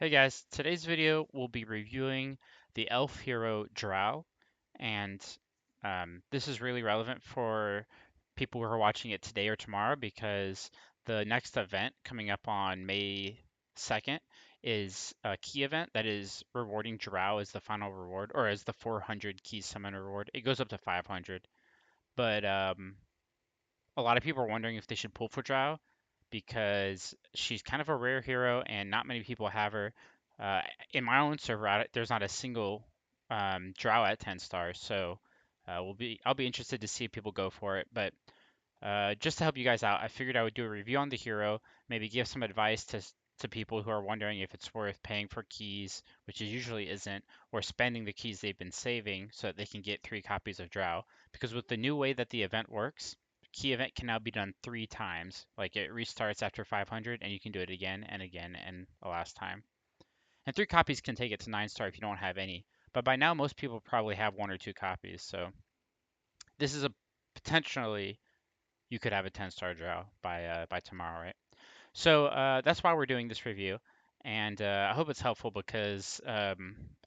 Hey guys, today's video we'll be reviewing the elf hero Drow, and this is really relevant for people who are watching it today or tomorrow because the next event coming up on May 2nd is a key event that is rewarding Drow as the final reward or as the 400 key summon reward. It goes up to 500, but a lot of people are wondering if they should pull for Drow because she's kind of a rare hero and not many people have her. Uh, in my own server, there's not a single Drow at 10 stars, so I'll be interested to see if people go for it. But just to help you guys out, I figured I would do a review on the hero, maybe give some advice to people who are wondering if it's worth paying for keys, which it usually isn't, or spending the keys they've been saving so that they can get 3 copies of Drow. Because with the new way that the event works, key event can now be done 3 times. Like it restarts after 500, and you can do it again and again and a last time. And 3 copies can take it to 9 star if you don't have any. But by now, most people probably have 1 or 2 copies. So this is a potentially you could have a 10-star Drow by tomorrow, right? So that's why we're doing this review, and I hope it's helpful because I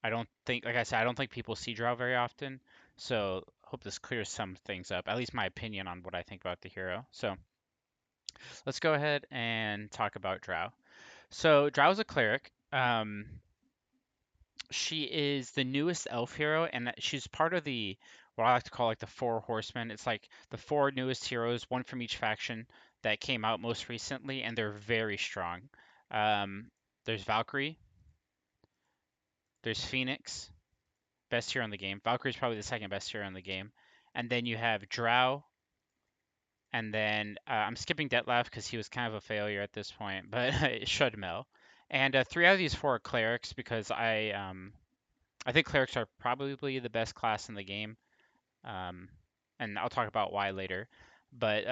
don't think, like I said, I don't think people see Drow very often. So hope this clears some things up, at least my opinion on what I think about the hero. So let's go ahead and talk about Drow. So Drow is a cleric. She is the newest elf hero, and she's part of the what I like to call like the four horsemen. It's like the four newest heroes, one from each faction that came out most recently, and they're very strong. Um, there's Valkyrie, there's Phoenix, best hero in the game. Valkyrie's probably the second best hero in the game, and then you have Drow, and then I'm skipping Detlef because he was kind of a failure at this point, but Shudmel. And 3 out of these 4 are clerics because I think clerics are probably the best class in the game, um, and I'll talk about why later. But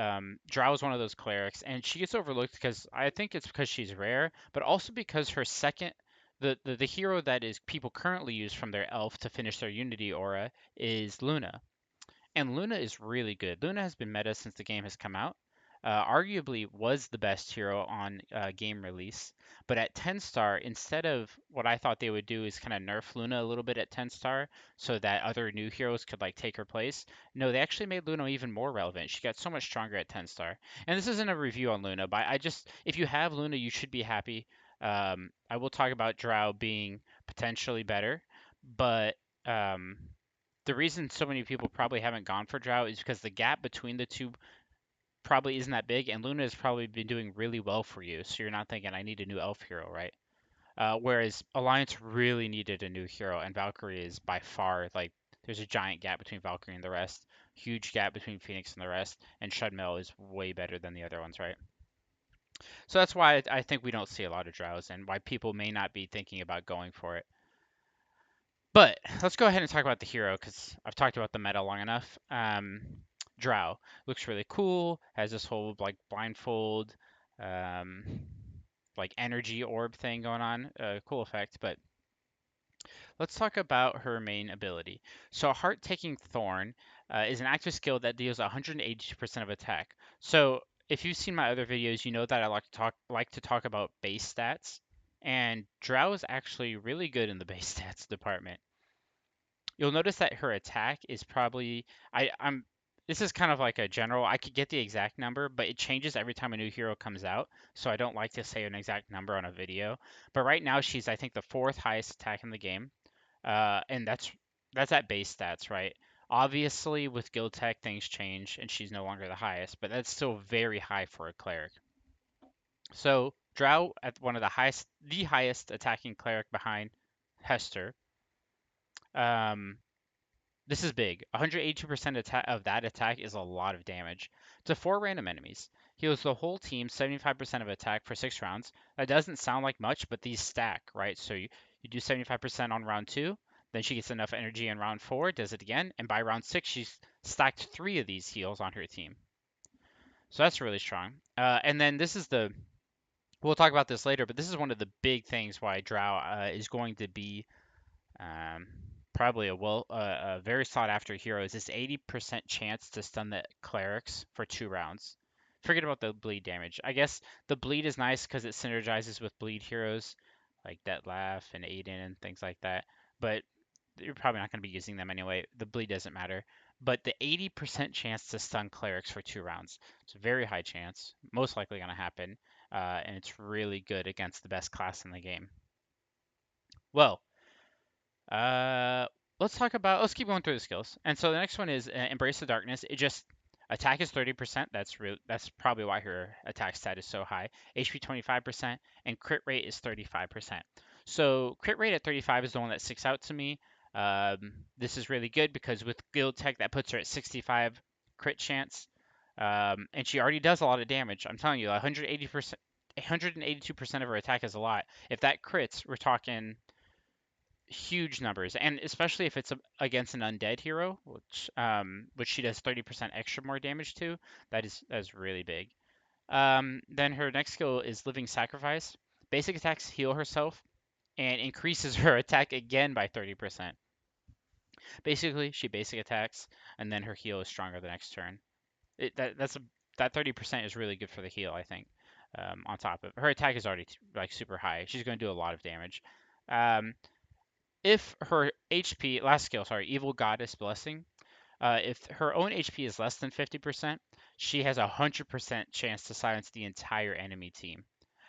Drow is one of those clerics, and she gets overlooked because I think it's because she's rare, but also because her second, the hero that is people currently use from their elf to finish their Unity aura is Luna. And Luna is really good. Luna has been meta since the game has come out. Arguably was the best hero on game release, but at 10 star, instead of what I thought they would do is kind of nerf Luna a little bit at 10 star so that other new heroes could like take her place. No, they actually made Luna even more relevant. She got so much stronger at 10 star. And this isn't a review on Luna, but I just if you have Luna, you should be happy. I will talk about Drow being potentially better, but um, the reason so many people probably haven't gone for Drow is because the gap between the two probably isn't that big, and Luna has probably been doing really well for you. So you're not thinking, I need a new elf hero, right? Whereas Alliance really needed a new hero, and Valkyrie is by far like there's a giant gap between Valkyrie and the rest, huge gap between Phoenix and the rest, and Shudmel is way better than the other ones, right? So that's why I think we don't see a lot of Drows, and why people may not be thinking about going for it. But let's go ahead and talk about the hero because I've talked about the meta long enough. Drow looks really cool. Has this whole like blindfold, um, like energy orb thing going on. Cool effect. But let's talk about her main ability. So Heart Taking Thorn is an active skill that deals 182% of attack. So if you've seen my other videos, you know that I like to talk about base stats. And Drow is actually really good in the base stats department. You'll notice that her attack is probably I'm this is kind of like a general. I could get the exact number, but it changes every time a new hero comes out, so I don't like to say an exact number on a video. But right now she's I think the fourth highest attack in the game. And that's at base stats, right? Obviously with guild tech things change and she's no longer the highest, but that's still very high for a cleric. So Drow at one of the highest attacking cleric behind Hester. Um, This is big. 182% of that attack is a lot of damage to 4 random enemies. Heals the whole team 75% of attack for 6 rounds. That doesn't sound like much, but these stack, right? So you do 75% on round 2, then she gets enough energy in round 4, does it again, and by round 6, she's stacked 3 of these heals on her team. So that's really strong. And then we'll talk about this later, but this is one of the big things why Drow is going to be um, probably a very sought after hero is this 80% chance to stun the clerics for 2 rounds. Forget about the bleed damage. I guess the bleed is nice because it synergizes with bleed heroes. like Detlef and Aiden and things like that. But you're probably not going to be using them anyway. The bleed doesn't matter. But the 80% chance to stun clerics for 2 rounds. It's a very high chance, most likely going to happen, and it's really good against the best class in the game. Well, uh, let's keep going through the skills. And so the next one is Embrace the Darkness. It just attack is 30%. That's probably why her attack stat is so high. HP 25% and crit rate is 35%. So crit rate at 35 is the one that sticks out to me. This is really good because with Guild Tech that puts her at 65 crit chance. And she already does a lot of damage. I'm telling you, 180%, 182% of her attack is a lot. If that crits, we're talking huge numbers, and especially if it's against an undead hero, which she does 30% extra more damage to. That's really big. Then her next skill is Living Sacrifice. Basic attacks heal herself and increases her attack again by 30%. Basically, she basic attacks and then her heal is stronger the next turn. That 30% is really good for the heal, I think. On top of her attack is already like super high. She's going to do a lot of damage. Um, if her HP, last skill, sorry, Evil Goddess Blessing, if her own HP is less than 50%, she has a 100% chance to silence the entire enemy team.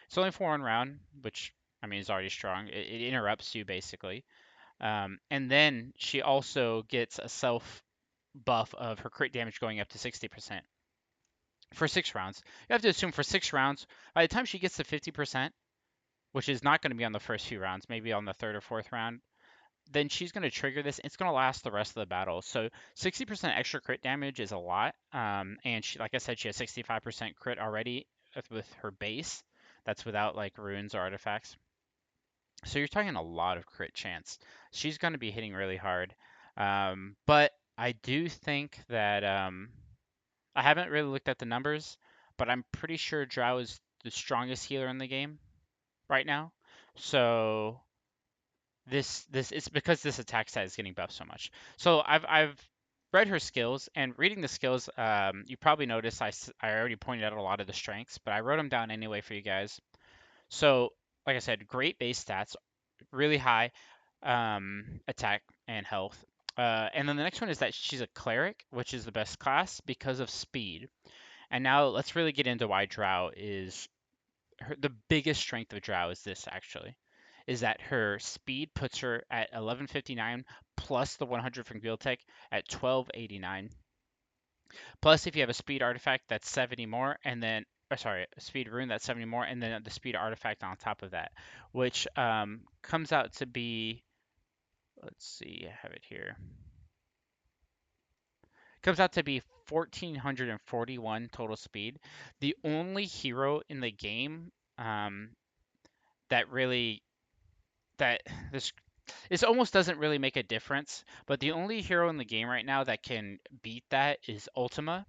It's only for 1 round, which I mean is already strong. It interrupts you basically, and then she also gets a self buff of her crit damage going up to 60% for 6 rounds. You have to assume for 6 rounds, by the time she gets to 50%, which is not going to be on the first few rounds, maybe on the third or fourth round, then she's going to trigger this. It's going to last the rest of the battle. So 60% extra crit damage is a lot. And she, like I said, she has 65% crit already with her base. That's without like runes or artifacts. So you're talking a lot of crit chance. She's going to be hitting really hard. But I do think that I haven't really looked at the numbers, but I'm pretty sure Drow is the strongest healer in the game right now. So this it's because this attack stat is getting buffed so much. So I've read her skills, and reading the skills, you probably noticed I already pointed out a lot of the strengths, but I wrote them down anyway for you guys. So like I said, great base stats, really high attack and health. And then the next one is that she's a cleric, which is the best class because of speed. And now let's really get into why Drow is the biggest strength of Drow is this actually, is that her speed puts her at 1159 plus the 100 from Guild Tech at 1289. Plus, if you have a speed artifact, that's 70 more, and then sorry, a speed rune that's 70 more, and then the speed artifact on top of that, which comes out to be, let's see, I have it here. Comes out to be 1441 total speed. The only hero in the game that really that this almost doesn't really make a difference, but the only hero in the game right now that can beat that is Ultima,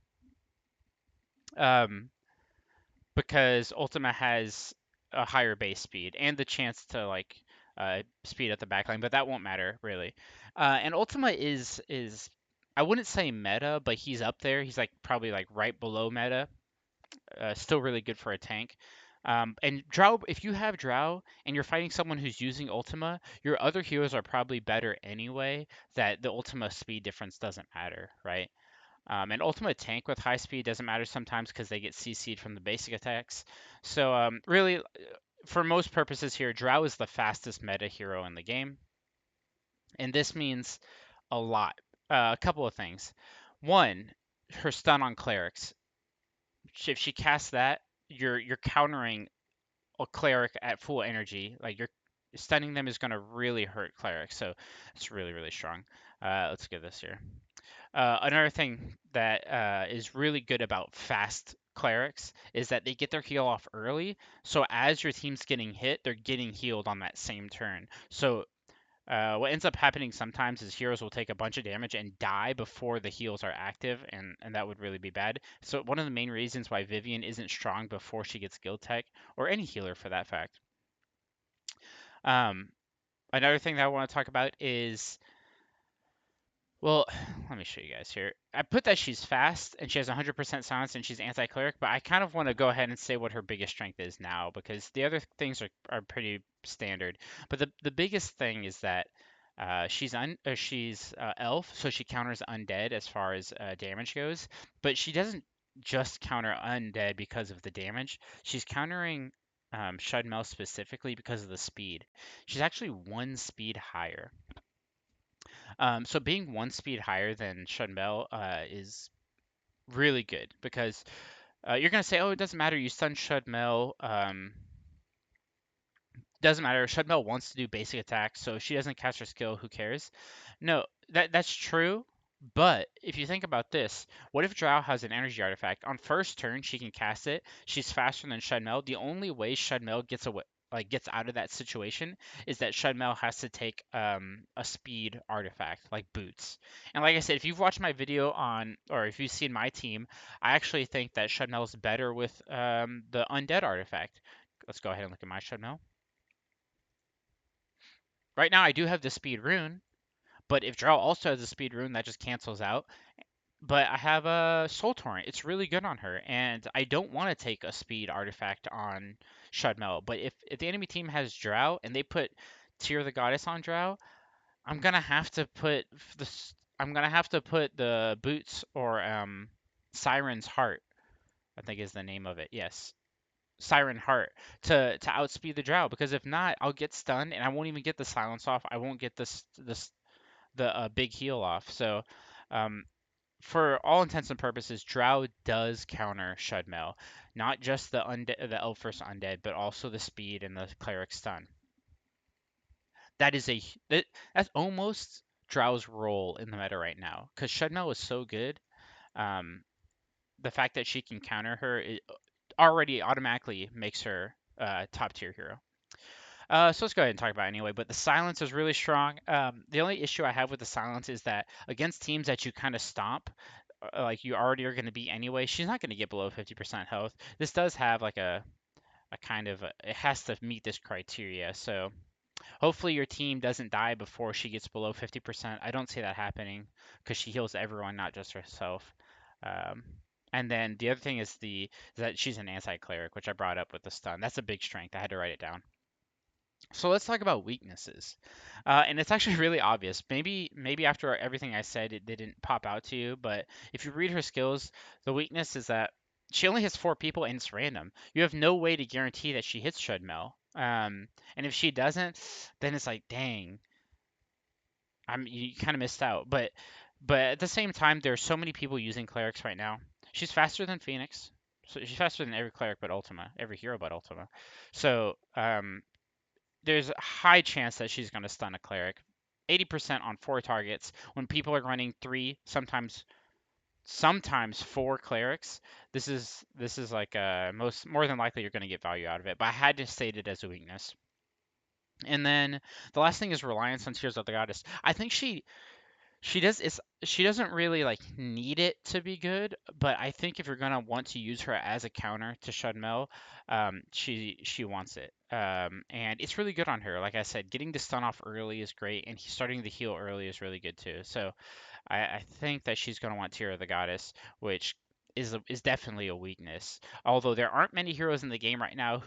um, because Ultima has a higher base speed and the chance to like speed up the backline, but that won't matter really. And Ultima is I wouldn't say meta, but he's up there. He's like probably like right below meta. Still really good for a tank. And Drow, if you have Drow and you're fighting someone who's using Ultima, your other heroes are probably better anyway. That the Ultima speed difference doesn't matter, right? And Ultima tank with high speed doesn't matter sometimes because they get CC'd from the basic attacks. So really, for most purposes here, Drow is the fastest meta hero in the game, and this means a lot. A couple of things. One, her stun on clerics. If she casts that, you're countering a cleric at full energy. Like you're stunning them is going to really hurt clerics. So it's really really strong. Let's get this here. Another thing that is really good about fast clerics is that they get their heal off early. So as your team's getting hit, they're getting healed on that same turn. So what ends up happening sometimes is heroes will take a bunch of damage and die before the heals are active, and that would really be bad. So one of the main reasons why Vivian isn't strong before she gets Guild Tech, or any healer for that fact. Um, Another thing that I want to talk about is Well, let me show you guys here. I put that she's fast and she has 100% silence and she's anti-cleric, but I kind of want to go ahead and say what her biggest strength is now because the other things are pretty standard. But the biggest thing is that she's elf, so she counters undead as far as damage goes. But she doesn't just counter undead because of the damage. She's countering Shudmel specifically because of the speed. She's actually one speed higher. So being one speed higher than Shunbel is really good because you're gonna say, oh, it doesn't matter. You stun Shunbel. Doesn't matter. Shudmel wants to do basic attacks, so if she doesn't cast her skill, who cares? No, that's true. But if you think about this, what if Drow has an energy artifact? On first turn, she can cast it. She's faster than Shudmel. The only way Shudmel gets away, like gets out of that situation, is that Shudmel has to take a speed artifact, like boots. And like I said, if you've watched my video on, or if you've seen my team, I actually think that Shudmel's better with the undead artifact. Let's go ahead and look at my Shudmel. Right now I do have the speed rune, but if Drow also has a speed rune, that just cancels out. But I have a Soul Torrent. It's really good on her, and I don't want to take a speed artifact on Shudmel. But if the enemy team has Drow and they put Tear the Goddess on Drow, I'm gonna have to put I'm gonna have to put the boots or Siren's Heart, I think is the name of it. Yes, Siren Heart to outspeed the Drow because if not, I'll get stunned and I won't even get the silence off. I won't get this the big heal off. So, um, for all intents and purposes, Drow does counter Shudmel, not just the Elf versus Undead, but also the speed and the Cleric stun. That is that's almost Drow's role in the meta right now because Shudmel is so good. Um, the fact that she can counter her it already automatically makes her top tier hero. So let's go ahead and talk about it anyway. But the silence is really strong. The only issue I have with the silence is that against teams that you kind of stomp, like you already are going to be anyway, she's not going to get below 50% health. This does have like a kind of it has to meet this criteria. So hopefully your team doesn't die before she gets below 50%. I don't see that happening because she heals everyone, not just herself. Um, and then the other thing is that she's an anti-cleric, which I brought up with the stun. That's a big strength. I had to write it down. So let's talk about weaknesses. And it's actually really obvious. Maybe after everything I said, it didn't pop out to you, but if you read her skills, the weakness is that she only hits four people and it's random. You have no way to guarantee that she hits Shudmel. And if she doesn't, then it's like, dang, you kind of missed out. But at the same time, there are so many people using clerics right now. She's faster than Phoenix. So she's faster than every cleric but Ultima, every hero but Ultima. So there's a high chance that she's going to stun a cleric. 80% on four targets when people are running three, sometimes four clerics. This is like most more than likely you're going to get value out of it. But I had to state it as a weakness. And then the last thing is reliance on Tears of the Goddess. I think she doesn't really like need it to be good, but I think if you're gonna want to use her as a counter to Shudmel, she wants it. And it's really good on her. Like I said, getting the stun off early is great, and starting the heal early is really good too. So I think that she's gonna want Tear of the Goddess, which is definitely a weakness. Although there aren't many heroes in the game right now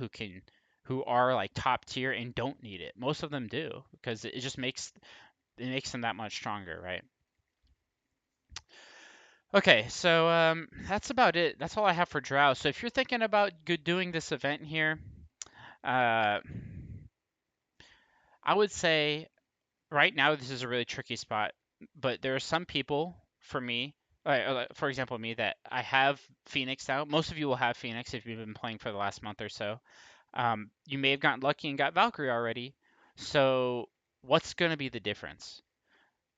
who are like top tier and don't need it. Most of them do because it just makes them that much stronger, right? Okay, so that's about it. That's all I have for Drow. So if you're thinking about doing this event here, uh, I would say right now this is a really tricky spot. But there are some people, for me, for example, me, that I have Phoenix now. Most of you will have Phoenix if you've been playing for the last month or so. You may have gotten lucky and got Valkyrie already. So what's going to be the difference?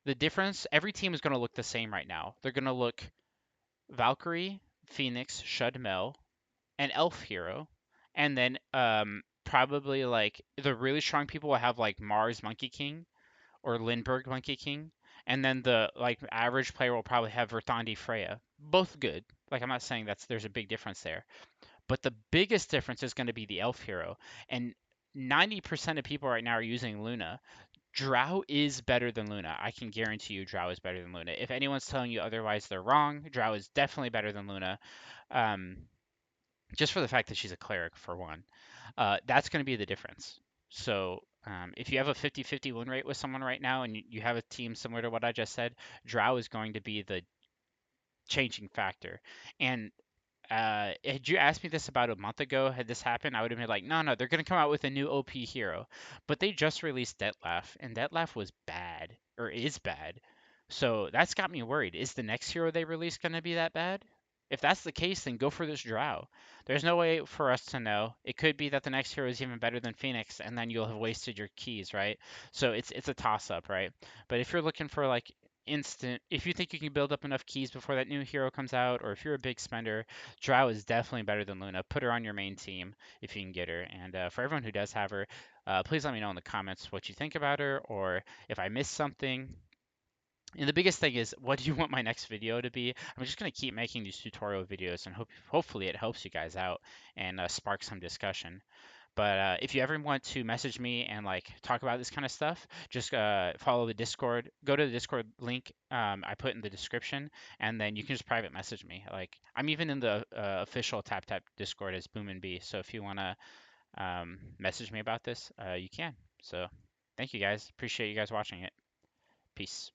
The difference, every team is going to look the same right now. They're going to look Valkyrie, Phoenix, Shudmel, an elf hero, and then probably like the really strong people will have like Mars Monkey King or Lindbergh Monkey King, and then the like average player will probably have Verthandi Freya. Both good. Like I'm not saying there's a big difference there, but the biggest difference is going to be the elf hero, and 90% of people right now are using Luna. Drow is better than Luna. I can guarantee you Drow is better than Luna. If anyone's telling you otherwise, they're wrong. Drow is definitely better than Luna. Um, just for the fact that she's a cleric, for one. That's going to be the difference. So if you have a 50-50 win rate with someone right now and you have a team similar to what I just said, Drow is going to be the changing factor. And had you asked me this about a month ago, had this happened, I would have been like, no, no, they're going to come out with a new OP hero. But they just released Dettlaff, and Dettlaff was bad, or is bad. So that's got me worried. Is the next hero they release going to be that bad? If that's the case, then go for this Drow. There's no way for us to know. It could be that the next hero is even better than Phoenix, and then you'll have wasted your keys, right? So it's a toss up, right? But if you're looking for like instant, if you think you can build up enough keys before that new hero comes out, or if you're a big spender, Drow is definitely better than Luna. Put her on your main team if you can get her. And for everyone who does have her, please let me know in the comments what you think about her, or if I missed something. And the biggest thing is, what do you want my next video to be? I'm just gonna keep making these tutorial videos, and hopefully it helps you guys out and spark some discussion. But if you ever want to message me and like talk about this kind of stuff, just follow the Discord. Go to the Discord link I put in the description, and then you can just private message me. Like I'm even in the official TapTap Discord as Boom and B. So if you wanna message me about this, you can. So thank you guys. Appreciate you guys watching it. Peace.